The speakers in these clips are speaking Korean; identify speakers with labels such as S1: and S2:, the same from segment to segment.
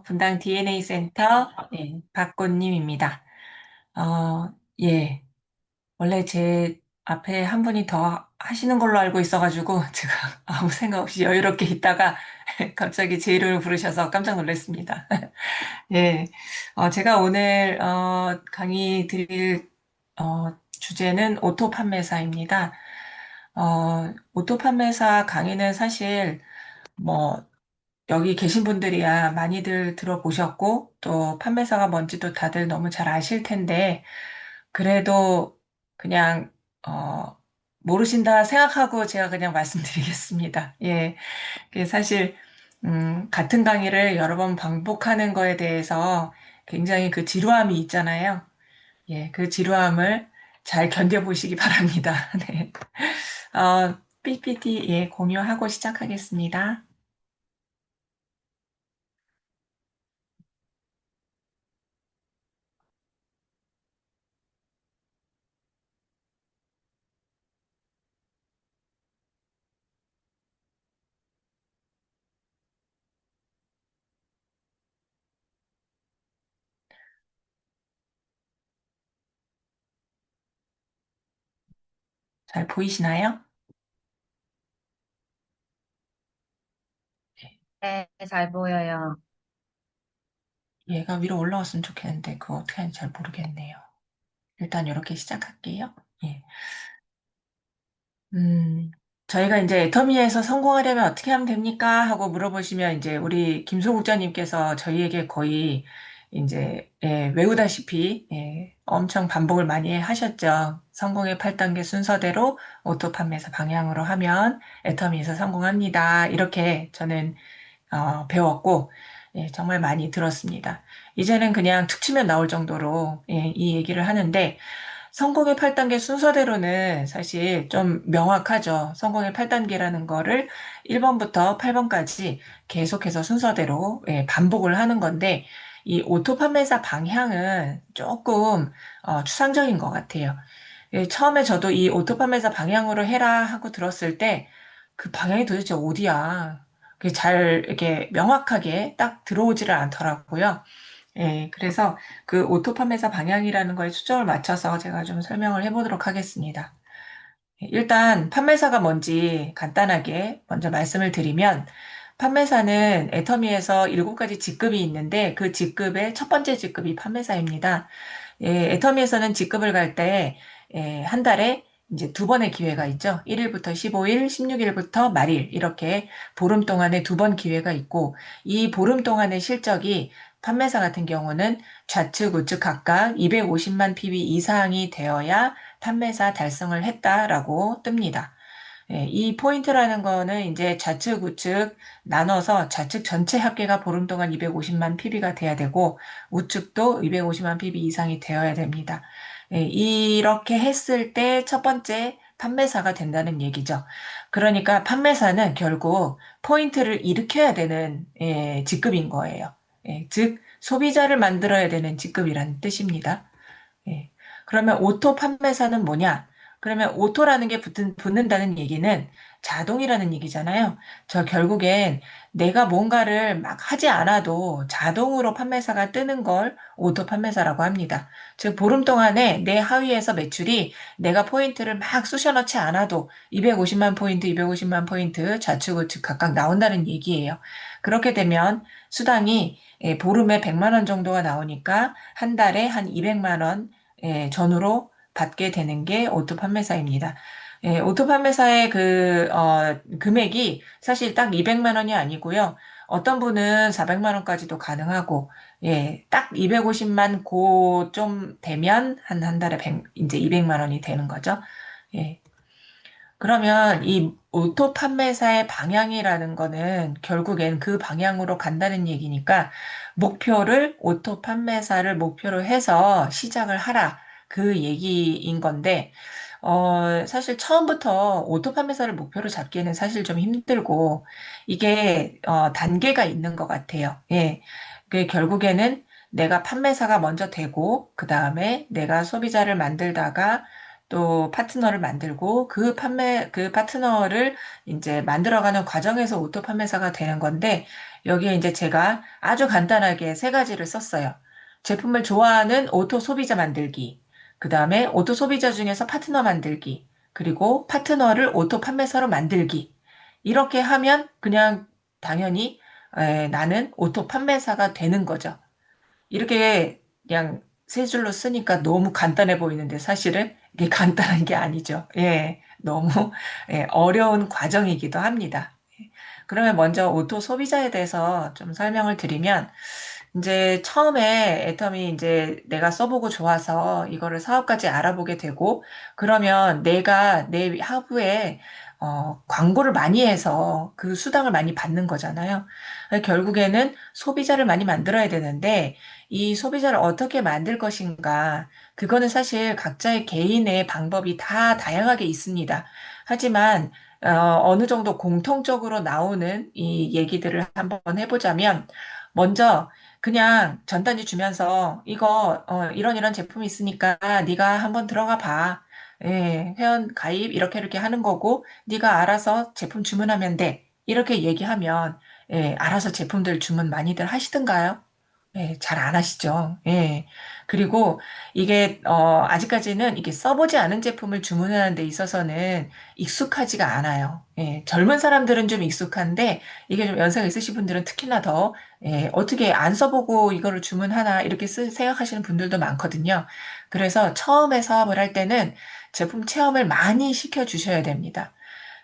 S1: 분당 DNA 센터 박꽃님입니다. 예. 원래 제 앞에 한 분이 더 하시는 걸로 알고 있어가지고 제가 아무 생각 없이 여유롭게 있다가 갑자기 제 이름을 부르셔서 깜짝 놀랐습니다. 예. 제가 오늘 강의 드릴 주제는 오토 판매사입니다. 오토 판매사 강의는 사실 뭐 여기 계신 분들이야 많이들 들어보셨고, 또 판매사가 뭔지도 다들 너무 잘 아실 텐데, 그래도 그냥, 모르신다 생각하고 제가 그냥 말씀드리겠습니다. 예. 사실, 같은 강의를 여러 번 반복하는 거에 대해서 굉장히 그 지루함이 있잖아요. 예, 그 지루함을 잘 견뎌보시기 바랍니다. 네. PPT, 예, 공유하고 시작하겠습니다. 잘 보이시나요?
S2: 네, 잘 보여요.
S1: 얘가 위로 올라왔으면 좋겠는데 그거 어떻게 하는지 잘 모르겠네요. 일단 이렇게 시작할게요. 예. 음, 저희가 이제 애터미에서 성공하려면 어떻게 하면 됩니까? 하고 물어보시면 이제 우리 김소 국장님께서 저희에게 거의 이제 외우다시피 엄청 반복을 많이 하셨죠. 성공의 8단계 순서대로 오토 판매사 방향으로 하면 애터미에서 성공합니다. 이렇게 저는 배웠고, 예, 정말 많이 들었습니다. 이제는 그냥 툭 치면 나올 정도로 이 얘기를 하는데, 성공의 8단계 순서대로는 사실 좀 명확하죠. 성공의 8단계라는 거를 1번부터 8번까지 계속해서 순서대로 반복을 하는 건데, 이 오토 판매사 방향은 조금 추상적인 것 같아요. 예, 처음에 저도 이 오토 판매사 방향으로 해라 하고 들었을 때, 그 방향이 도대체 어디야? 그게 잘 이렇게 명확하게 딱 들어오지를 않더라고요. 예, 그래서 그 오토 판매사 방향이라는 거에 초점을 맞춰서 제가 좀 설명을 해보도록 하겠습니다. 일단 판매사가 뭔지 간단하게 먼저 말씀을 드리면 판매사는 애터미에서 7가지 직급이 있는데 그 직급의 첫 번째 직급이 판매사입니다. 예, 애터미에서는 직급을 갈 때 한 달에 이제 두 번의 기회가 있죠. 1일부터 15일, 16일부터 말일 이렇게 보름 동안에 두 번 기회가 있고 이 보름 동안의 실적이 판매사 같은 경우는 좌측, 우측 각각 250만 PB 이상이 되어야 판매사 달성을 했다라고 뜹니다. 예, 이 포인트라는 거는 이제 좌측, 우측 나눠서 좌측 전체 합계가 보름 동안 250만 PB가 돼야 되고 우측도 250만 PB 이상이 되어야 됩니다. 예, 이렇게 했을 때 첫 번째 판매사가 된다는 얘기죠. 그러니까 판매사는 결국 포인트를 일으켜야 되는 직급인 거예요. 예, 즉 소비자를 만들어야 되는 직급이라는 뜻입니다. 예. 그러면 오토 판매사는 뭐냐? 그러면 오토라는 게 붙는다는 얘기는 자동이라는 얘기잖아요. 저 결국엔 내가 뭔가를 막 하지 않아도 자동으로 판매사가 뜨는 걸 오토 판매사라고 합니다. 즉, 보름 동안에 내 하위에서 매출이 내가 포인트를 막 쑤셔 넣지 않아도 250만 포인트, 250만 포인트 좌측, 우측 각각 나온다는 얘기예요. 그렇게 되면 수당이 보름에 100만 원 정도가 나오니까 한 달에 한 200만 원 전후로 받게 되는 게 오토 판매사입니다. 오토 판매사의 금액이 사실 딱 200만 원이 아니고요. 어떤 분은 400만 원까지도 가능하고, 딱 250만 고 좀 되면 한 달에 이제 200만 원이 되는 거죠. 예. 그러면 이 오토 판매사의 방향이라는 거는 결국엔 그 방향으로 간다는 얘기니까 목표를 오토 판매사를 목표로 해서 시작을 하라. 그 얘기인 건데, 사실 처음부터 오토 판매사를 목표로 잡기에는 사실 좀 힘들고, 이게, 단계가 있는 것 같아요. 예. 그 결국에는 내가 판매사가 먼저 되고, 그 다음에 내가 소비자를 만들다가 또 파트너를 만들고 그 파트너를 이제 만들어가는 과정에서 오토 판매사가 되는 건데 여기에 이제 제가 아주 간단하게 세 가지를 썼어요. 제품을 좋아하는 오토 소비자 만들기, 그 다음에 오토 소비자 중에서 파트너 만들기, 그리고 파트너를 오토 판매사로 만들기. 이렇게 하면 그냥 당연히 나는 오토 판매사가 되는 거죠. 이렇게 그냥 세 줄로 쓰니까 너무 간단해 보이는데 사실은 이게 간단한 게 아니죠. 예, 너무 어려운 과정이기도 합니다. 그러면 먼저 오토 소비자에 대해서 좀 설명을 드리면 이제 처음에 애텀이 이제 내가 써보고 좋아서 이거를 사업까지 알아보게 되고 그러면 내가 내 하부에 광고를 많이 해서 그 수당을 많이 받는 거잖아요. 결국에는 소비자를 많이 만들어야 되는데 이 소비자를 어떻게 만들 것인가 그거는 사실 각자의 개인의 방법이 다 다양하게 있습니다. 하지만 어느 정도 공통적으로 나오는 이 얘기들을 한번 해보자면 먼저 그냥 전단지 주면서 이거 이런 제품이 있으니까 네가 한번 들어가 봐. 예, 회원 가입 이렇게 하는 거고 네가 알아서 제품 주문하면 돼. 이렇게 얘기하면 알아서 제품들 주문 많이들 하시던가요? 잘 안 하시죠. 그리고 이게 아직까지는 이게 써보지 않은 제품을 주문하는 데 있어서는 익숙하지가 않아요. 젊은 사람들은 좀 익숙한데 이게 좀 연세가 있으신 분들은 특히나 더 어떻게 안 써보고 이거를 주문하나 이렇게 생각하시는 분들도 많거든요. 그래서 처음에 사업을 할 때는 제품 체험을 많이 시켜주셔야 됩니다.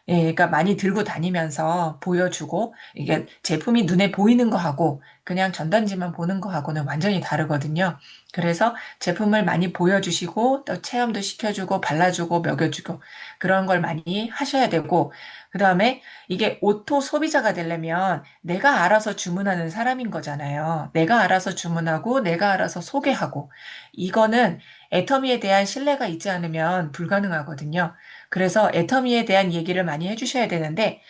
S1: 그러니까 많이 들고 다니면서 보여주고 이게 제품이 눈에 보이는 거하고 그냥 전단지만 보는 거하고는 완전히 다르거든요. 그래서 제품을 많이 보여주시고 또 체험도 시켜주고 발라주고 먹여주고 그런 걸 많이 하셔야 되고 그다음에 이게 오토 소비자가 되려면 내가 알아서 주문하는 사람인 거잖아요. 내가 알아서 주문하고 내가 알아서 소개하고 이거는 애터미에 대한 신뢰가 있지 않으면 불가능하거든요. 그래서 애터미에 대한 얘기를 많이 해주셔야 되는데,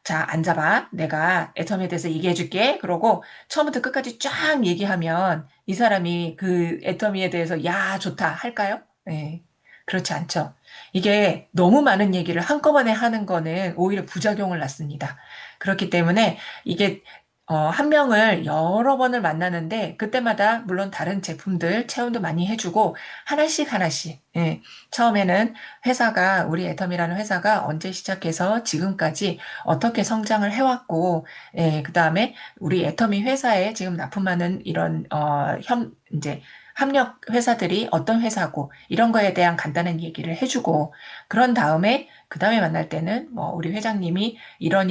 S1: 자, 앉아봐. 내가 애터미에 대해서 얘기해줄게. 그러고 처음부터 끝까지 쫙 얘기하면 이 사람이 그 애터미에 대해서 야, 좋다 할까요? 네. 그렇지 않죠. 이게 너무 많은 얘기를 한꺼번에 하는 거는 오히려 부작용을 낳습니다. 그렇기 때문에 이게 한 명을 여러 번을 만나는데 그때마다 물론 다른 제품들 체험도 많이 해주고 하나씩 하나씩 처음에는 회사가 우리 애텀이라는 회사가 언제 시작해서 지금까지 어떻게 성장을 해왔고 그다음에 우리 애터미 회사에 지금 납품하는 이런 이제 협력 회사들이 어떤 회사고 이런 거에 대한 간단한 얘기를 해주고 그런 다음에 그 다음에 만날 때는 뭐 우리 회장님이 이런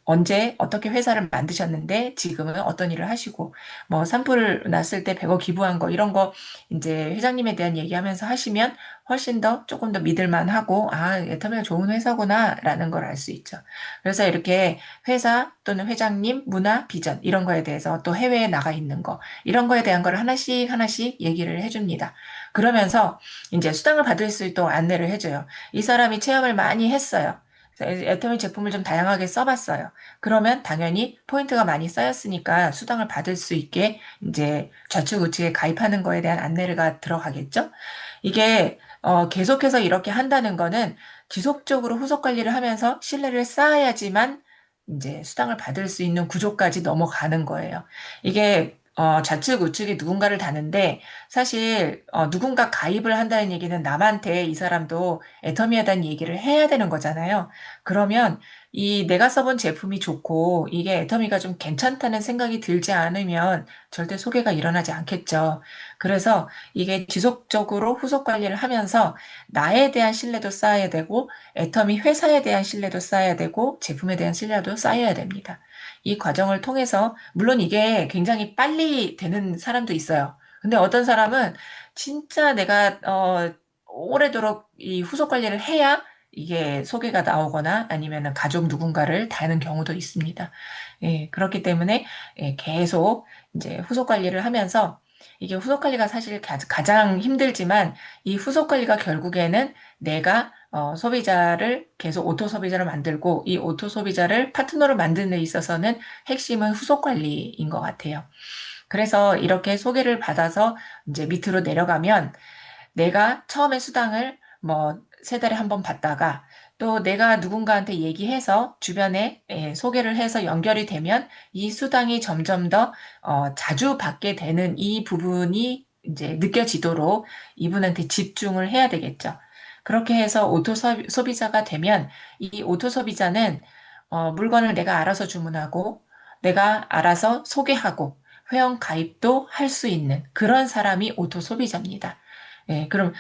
S1: 언제 어떻게 회사를 만드셨는데 지금은 어떤 일을 하시고 뭐 산불 났을 때 100억 기부한 거 이런 거 이제 회장님에 대한 얘기하면서 하시면 훨씬 더 조금 더 믿을만 하고 아, 애터미가 좋은 회사구나라는 걸 알 수 있죠. 그래서 이렇게 회사 또는 회장님 문화 비전 이런 거에 대해서 또 해외에 나가 있는 거 이런 거에 대한 걸 하나씩 하나씩 얘기를 해줍니다. 그러면서 이제 수당을 받을 수 있도록 안내를 해줘요. 이 사람이 체험을 많이 했어요. 애터미 제품을 좀 다양하게 써봤어요. 그러면 당연히 포인트가 많이 쌓였으니까 수당을 받을 수 있게 이제 좌측 우측에 가입하는 거에 대한 안내가 들어가겠죠. 이게 계속해서 이렇게 한다는 거는 지속적으로 후속 관리를 하면서 신뢰를 쌓아야지만 이제 수당을 받을 수 있는 구조까지 넘어가는 거예요. 이게 좌측 우측이 누군가를 다는데 사실 누군가 가입을 한다는 얘기는 남한테 이 사람도 애터미에 대한 얘기를 해야 되는 거잖아요. 그러면 이 내가 써본 제품이 좋고 이게 애터미가 좀 괜찮다는 생각이 들지 않으면 절대 소개가 일어나지 않겠죠. 그래서 이게 지속적으로 후속 관리를 하면서 나에 대한 신뢰도 쌓아야 되고 애터미 회사에 대한 신뢰도 쌓아야 되고 제품에 대한 신뢰도 쌓여야 됩니다. 이 과정을 통해서 물론 이게 굉장히 빨리 되는 사람도 있어요. 근데 어떤 사람은 진짜 내가 오래도록 이 후속 관리를 해야 이게 소개가 나오거나 아니면 가족 누군가를 다는 경우도 있습니다. 그렇기 때문에 계속 이제 후속 관리를 하면서 이게 후속 관리가 사실 가장 힘들지만 이 후속 관리가 결국에는 내가 소비자를 계속 오토 소비자를 만들고 이 오토 소비자를 파트너로 만드는 데 있어서는 핵심은 후속 관리인 것 같아요. 그래서 이렇게 소개를 받아서 이제 밑으로 내려가면 내가 처음에 수당을 뭐 세 달에 한 번 받다가 또 내가 누군가한테 얘기해서 주변에 소개를 해서 연결이 되면 이 수당이 점점 더 자주 받게 되는 이 부분이 이제 느껴지도록 이분한테 집중을 해야 되겠죠. 그렇게 해서 소비자가 되면 이 오토 소비자는 물건을 내가 알아서 주문하고 내가 알아서 소개하고 회원 가입도 할 수 있는 그런 사람이 오토 소비자입니다. 예, 그럼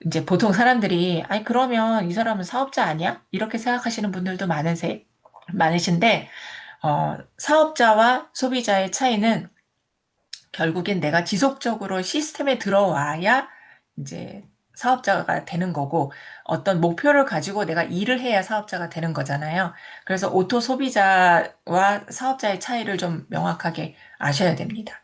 S1: 이제 보통 사람들이, 아니, 그러면 이 사람은 사업자 아니야? 이렇게 생각하시는 분들도 많으신데, 사업자와 소비자의 차이는 결국엔 내가 지속적으로 시스템에 들어와야 이제 사업자가 되는 거고 어떤 목표를 가지고 내가 일을 해야 사업자가 되는 거잖아요. 그래서 오토 소비자와 사업자의 차이를 좀 명확하게 아셔야 됩니다.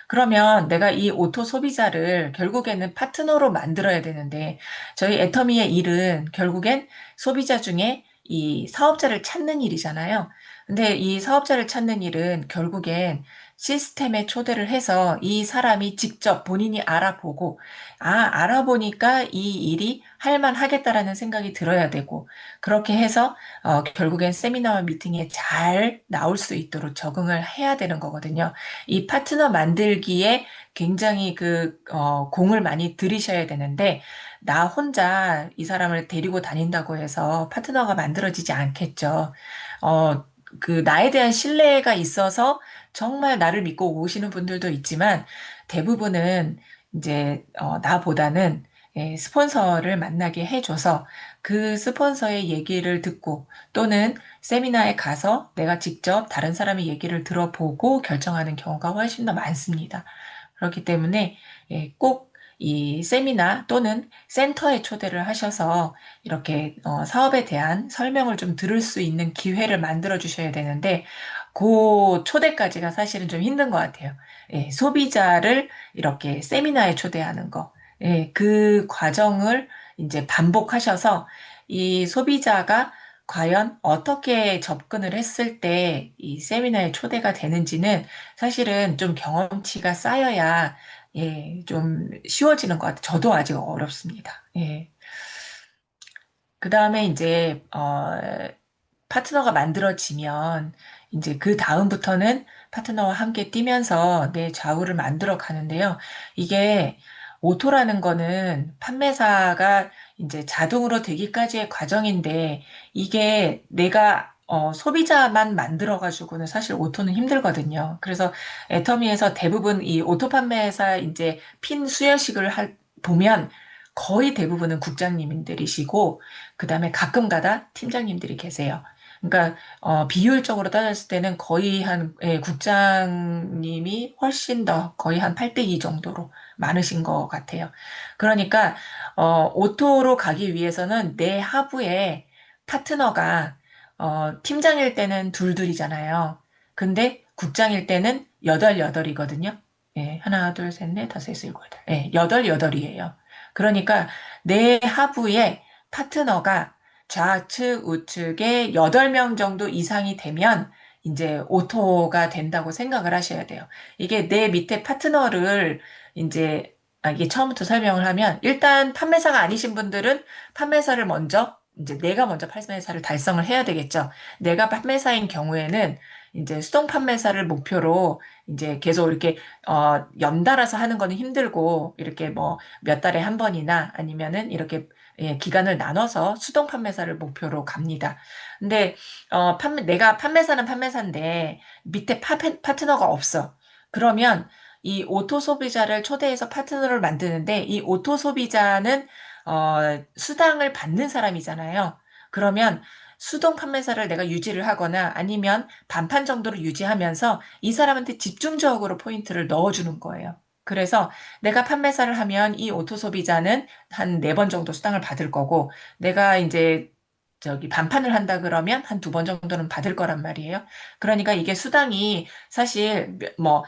S1: 그러면 내가 이 오토 소비자를 결국에는 파트너로 만들어야 되는데 저희 애터미의 일은 결국엔 소비자 중에 이 사업자를 찾는 일이잖아요. 근데 이 사업자를 찾는 일은 결국엔 시스템에 초대를 해서 이 사람이 직접 본인이 알아보고, 알아보니까 이 일이 할만하겠다라는 생각이 들어야 되고, 그렇게 해서, 결국엔 세미나와 미팅에 잘 나올 수 있도록 적응을 해야 되는 거거든요. 이 파트너 만들기에 굉장히 공을 많이 들이셔야 되는데, 나 혼자 이 사람을 데리고 다닌다고 해서 파트너가 만들어지지 않겠죠. 나에 대한 신뢰가 있어서 정말 나를 믿고 오시는 분들도 있지만 대부분은 이제 나보다는 스폰서를 만나게 해줘서 그 스폰서의 얘기를 듣고 또는 세미나에 가서 내가 직접 다른 사람의 얘기를 들어보고 결정하는 경우가 훨씬 더 많습니다. 그렇기 때문에 꼭 이 세미나 또는 센터에 초대를 하셔서 이렇게 사업에 대한 설명을 좀 들을 수 있는 기회를 만들어 주셔야 되는데 그 초대까지가 사실은 좀 힘든 것 같아요. 소비자를 이렇게 세미나에 초대하는 거. 그 과정을 이제 반복하셔서 이 소비자가 과연 어떻게 접근을 했을 때 이 세미나에 초대가 되는지는 사실은 좀 경험치가 쌓여야 좀 쉬워지는 것 같아요. 저도 아직 어렵습니다. 예. 그 다음에 이제, 파트너가 만들어지면 이제 그 다음부터는 파트너와 함께 뛰면서 내 좌우를 만들어 가는데요. 이게 오토라는 거는 판매사가 이제 자동으로 되기까지의 과정인데 이게 내가 소비자만 만들어가지고는 사실 오토는 힘들거든요. 그래서 애터미에서 대부분 이 오토 판매사 이제 핀 수여식을 보면 거의 대부분은 국장님들이시고 그다음에 가끔 가다 팀장님들이 계세요. 그러니까 비율적으로 따졌을 때는 거의 국장님이 훨씬 더 거의 한 8대2 정도로 많으신 것 같아요. 그러니까 오토로 가기 위해서는 내 하부에 파트너가 팀장일 때는 둘둘이잖아요. 근데 국장일 때는 여덟 여덟이거든요. 예, 하나, 둘, 셋, 넷, 다섯, 여섯, 일곱, 여덟. 예, 여덟 여덟이에요. 그러니까 내 하부에 파트너가 좌측, 우측에 8명 정도 이상이 되면 이제 오토가 된다고 생각을 하셔야 돼요. 이게 내 밑에 파트너를 이제 이게 처음부터 설명을 하면 일단 판매사가 아니신 분들은 판매사를 먼저 이제 내가 먼저 판매사를 달성을 해야 되겠죠. 내가 판매사인 경우에는 이제 수동 판매사를 목표로 이제 계속 이렇게 연달아서 하는 거는 힘들고 이렇게 뭐 몇 달에 한 번이나 아니면은 이렇게 기간을 나눠서 수동 판매사를 목표로 갑니다. 근데 내가 판매사는 판매사인데 밑에 파트너가 없어. 그러면 이 오토 소비자를 초대해서 파트너를 만드는데 이 오토 소비자는 수당을 받는 사람이잖아요. 그러면 수동 판매사를 내가 유지를 하거나 아니면 반판 정도로 유지하면서 이 사람한테 집중적으로 포인트를 넣어주는 거예요. 그래서 내가 판매사를 하면 이 오토 소비자는 한 네 번 정도 수당을 받을 거고 내가 이제 저기 반판을 한다 그러면 한 두 번 정도는 받을 거란 말이에요. 그러니까 이게 수당이 사실 뭐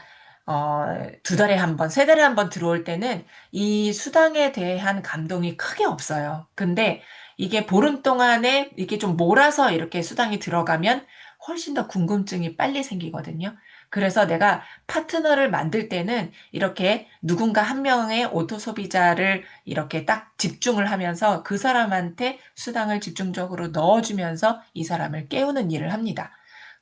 S1: 두 달에 한 번, 세 달에 한 번 들어올 때는 이 수당에 대한 감동이 크게 없어요. 근데 이게 보름 동안에 이렇게 좀 몰아서 이렇게 수당이 들어가면 훨씬 더 궁금증이 빨리 생기거든요. 그래서 내가 파트너를 만들 때는 이렇게 누군가 한 명의 오토 소비자를 이렇게 딱 집중을 하면서 그 사람한테 수당을 집중적으로 넣어주면서 이 사람을 깨우는 일을 합니다.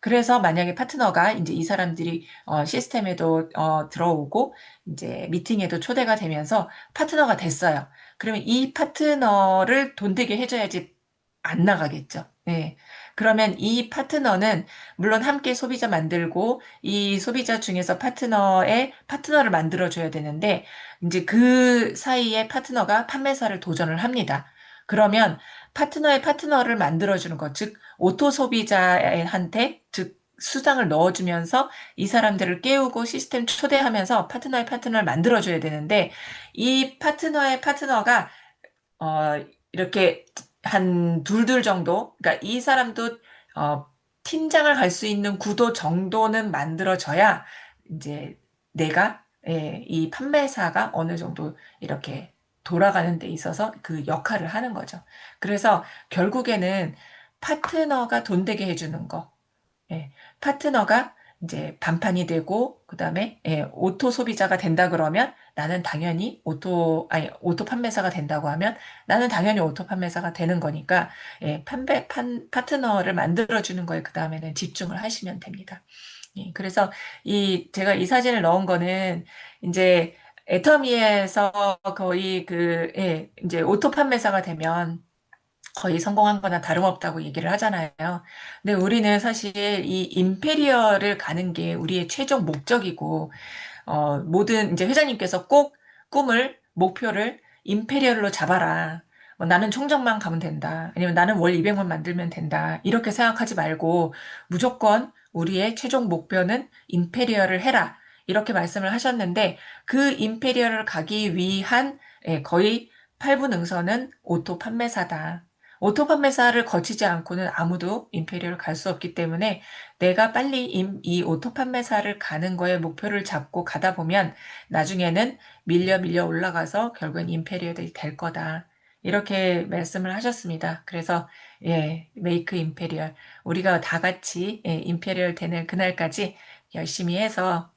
S1: 그래서 만약에 파트너가 이제 이 사람들이 시스템에도 들어오고 이제 미팅에도 초대가 되면서 파트너가 됐어요. 그러면 이 파트너를 돈 되게 해줘야지 안 나가겠죠. 예. 그러면 이 파트너는 물론 함께 소비자 만들고 이 소비자 중에서 파트너를 만들어줘야 되는데 이제 그 사이에 파트너가 판매사를 도전을 합니다. 그러면 파트너의 파트너를 만들어주는 것, 즉 오토 소비자한테 즉 수당을 넣어주면서 이 사람들을 깨우고 시스템 초대하면서 파트너의 파트너를 만들어줘야 되는데 이 파트너의 파트너가 이렇게 한 둘둘 정도, 그러니까 이 사람도 어, 팀장을 갈 수 있는 구도 정도는 만들어져야 이제 내가 이 판매사가 어느 정도 이렇게 돌아가는 데 있어서 그 역할을 하는 거죠. 그래서 결국에는 파트너가 돈 되게 해주는 거, 예, 파트너가 이제 반판이 되고, 그 다음에, 오토 소비자가 된다 그러면 나는 당연히 오토 판매사가 된다고 하면 나는 당연히 오토 판매사가 되는 거니까, 파트너를 만들어주는 거에 그 다음에는 집중을 하시면 됩니다. 예, 그래서 제가 이 사진을 넣은 거는 이제 애터미에서 거의 이제 오토 판매사가 되면 거의 성공한 거나 다름없다고 얘기를 하잖아요. 근데 우리는 사실 이 임페리얼을 가는 게 우리의 최종 목적이고, 모든 이제 회장님께서 꼭 목표를 임페리얼로 잡아라. 나는 총장만 가면 된다. 아니면 나는 월 200만 만들면 된다. 이렇게 생각하지 말고 무조건 우리의 최종 목표는 임페리얼을 해라. 이렇게 말씀을 하셨는데 그 임페리얼을 가기 위한 거의 8분 응선은 오토 판매사다. 오토 판매사를 거치지 않고는 아무도 임페리얼 갈 수 없기 때문에 내가 빨리 이 오토 판매사를 가는 거에 목표를 잡고 가다 보면 나중에는 밀려 올라가서 결국엔 임페리얼이 될 거다. 이렇게 말씀을 하셨습니다. 그래서 메이크 임페리얼 우리가 다 같이 임페리얼 되는 그날까지 열심히 해서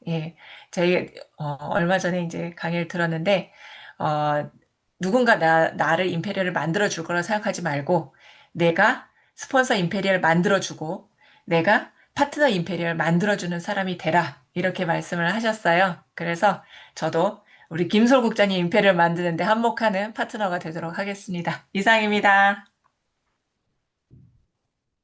S1: 저희 얼마 전에 이제 강의를 들었는데 어, 누군가 나를 임페리얼을 만들어 줄 거라 생각하지 말고 내가 스폰서 임페리얼 만들어 주고 내가 파트너 임페리얼 만들어주는 사람이 되라. 이렇게 말씀을 하셨어요. 그래서 저도 우리 김솔 국장님 임페리얼 만드는데 한몫하는 파트너가 되도록 하겠습니다. 이상입니다.